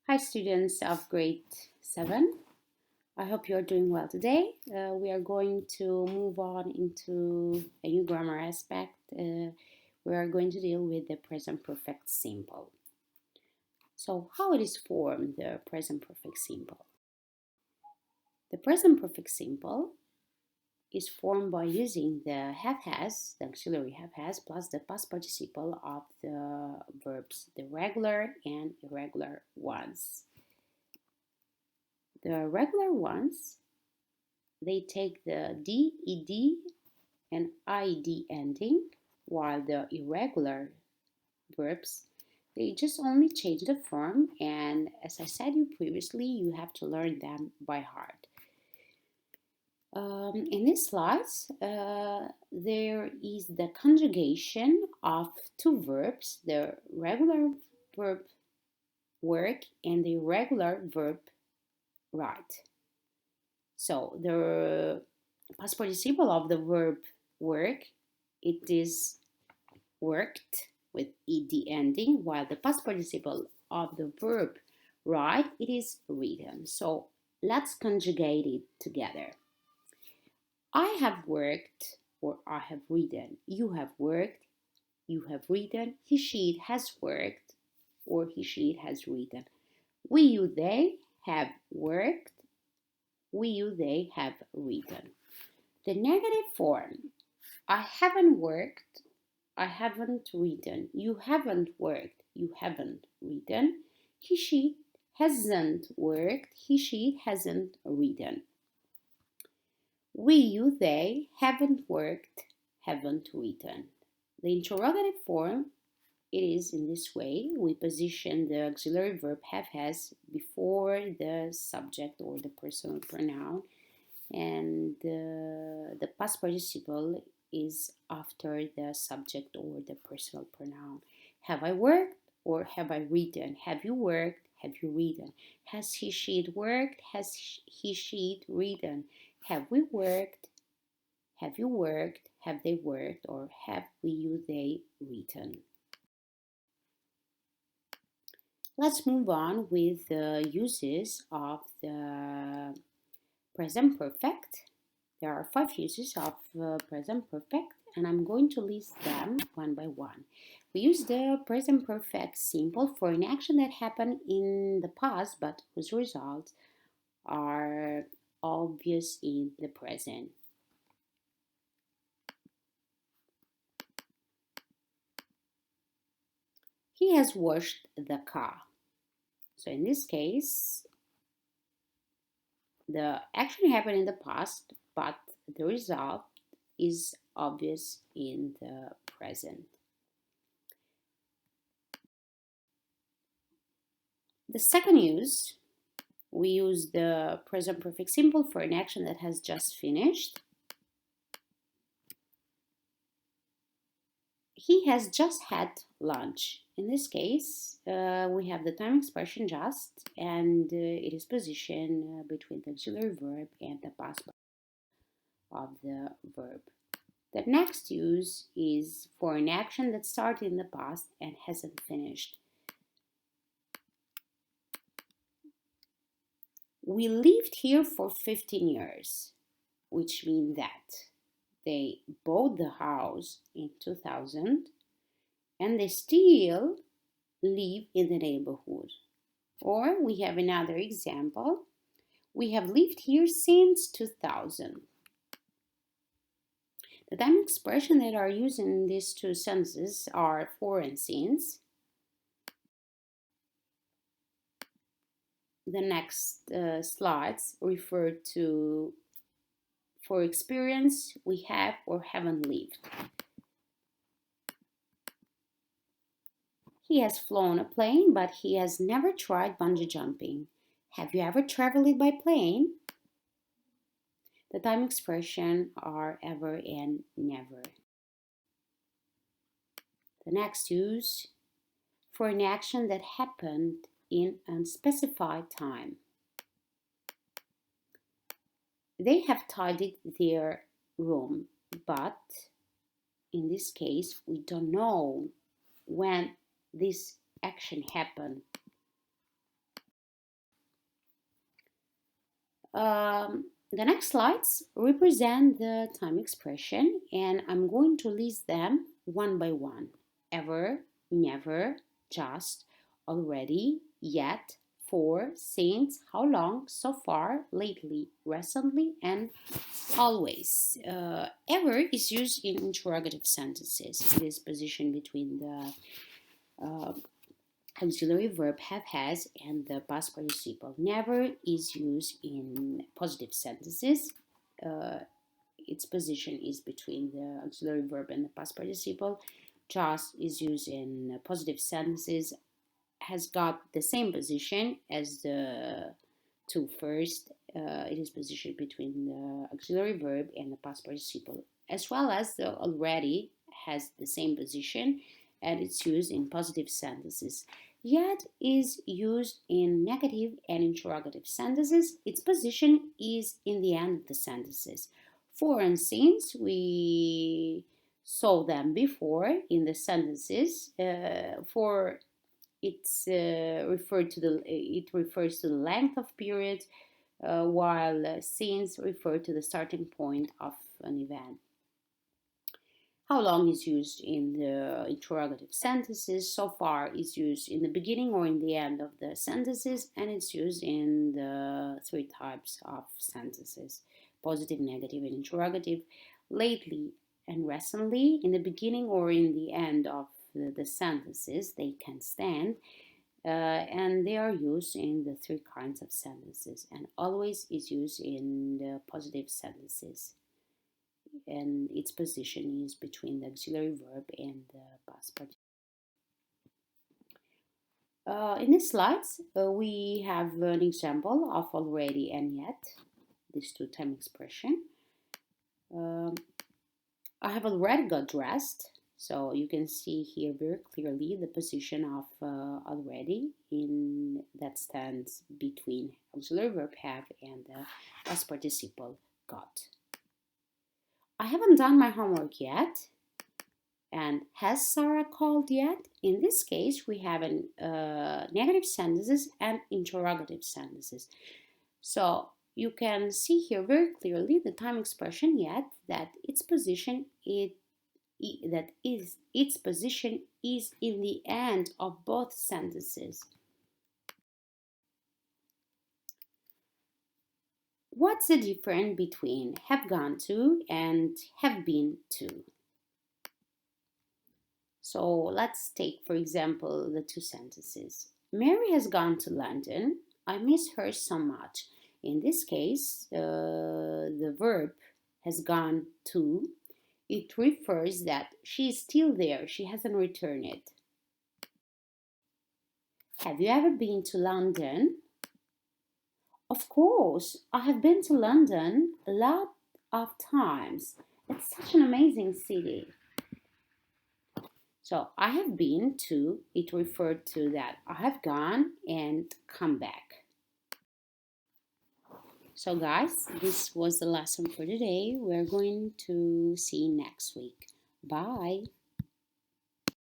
Hi students of grade 7. I hope you're doing well today. We are going to move on into a new grammar aspect. We are going to deal with the present perfect simple. So how it is formed, the present perfect simple? The present perfect simple is formed by using the have has, the auxiliary have has, plus the past participle of the verbs, the regular and irregular ones. The regular ones, they take the D, ED, and ID ending, while the irregular verbs, they just only change the form, and as I said you previously, you have to learn them by heart. In these slides, there is the conjugation of two verbs, the regular verb work and the irregular verb write. So the past participle of the verb work, it is worked with ed ending, while the past participle of the verb write, it is written. So let's conjugate it together. I have worked, or I have written. You have worked, you have written. He, she, it has worked, or he, she, it has written. We, you, they have worked. We, you, they have written. The negative form, I haven't worked, I haven't written. You haven't worked, you haven't written. He, she hasn't worked, he, she hasn't written. We, you, they haven't worked, haven't written. The interrogative form, it is in this way. We position the auxiliary verb have has before the subject or the personal pronoun, and the past participle is after the subject or the personal pronoun. Have I worked or have I written? Have you worked? Have you written? Has he, she, it worked? Has he, she, it written? Have we worked? Have you worked? Have they worked? Or have we, you, they written? Let's move on with the uses of the present perfect. There are 5 uses of present perfect, and I'm going to list them one by one. We use the present perfect simple for an action that happened in the past but whose results are obvious in the present. He has washed the car. So in this case, the action happened in the past, but the result is obvious in the present. The second use, we use the present perfect simple for an action that has just finished. He has just had lunch. In this case, we have the time expression just, and it is positioned between the auxiliary verb and the past of the verb. The next use is for an action that started in the past and hasn't finished. We lived here for 15 years, which means that they bought the house in 2000 and they still live in the neighborhood. Or we have another example. We have lived here since 2000. The time expressions that are used in these two sentences are for and since. The next slides refer to for experience we have or haven't lived. He has flown a plane, but he has never tried bungee jumping. Have you ever traveled by plane? The time expression are ever and never. The next use for an action that happened in unspecified time. They have tidied their room, but in this case, we don't know when this action happened. The next slides represent the time expression, and I'm going to list them one by one. Ever, never, just, already, yet, for, since, how long, so far, lately, recently, and always. Ever is used in interrogative sentences. It is positioned between the uh, auxiliary verb have has and the past participle. Never is used in positive sentences. Uh, its position is between the auxiliary verb and the past participle. Just is used in positive sentences, has got the same position as the two first. It is positioned between the auxiliary verb and the past participle, as well as the already has the same position and it's used in positive sentences. Yet is used in negative and interrogative sentences. Its position is in the end of the sentences. For and since we saw them before in the sentences. For it's referred to the it refers to the length of period, while since refer to the starting point of an event. How long is used in the interrogative sentences. So far is used in the beginning or in the end of the sentences, and it's used in the three types of sentences: positive, negative, and interrogative. Lately and recently, in the beginning or in the end of the sentences, they can stand, and they are used in the three kinds of sentences, and always is used in the positive sentences, and its position is between the auxiliary verb and the past participle. In these slides, we have an example of already and yet, these two time expression. Um, I have already got dressed, so you can see here very clearly the position of already in that stands between auxiliary verb have and the past participle got. I haven't done my homework yet. And has Sarah called yet? In this case, we have negative sentences and interrogative sentences. So you can see here very clearly the time expression yet, that its position its position is in the end of both sentences. What's the difference between have gone to and have been to? So let's take, for example, the two sentences. Mary has gone to London. I miss her so much. In this case, the verb has gone to. It refers that she is still there. She hasn't returned it. Have you ever been to London? Of course, I have been to London a lot of times. It's such an amazing city. So I have been to, it referred to that I have gone and come back. So guys, this was the lesson for today. We're going to see next week. Bye.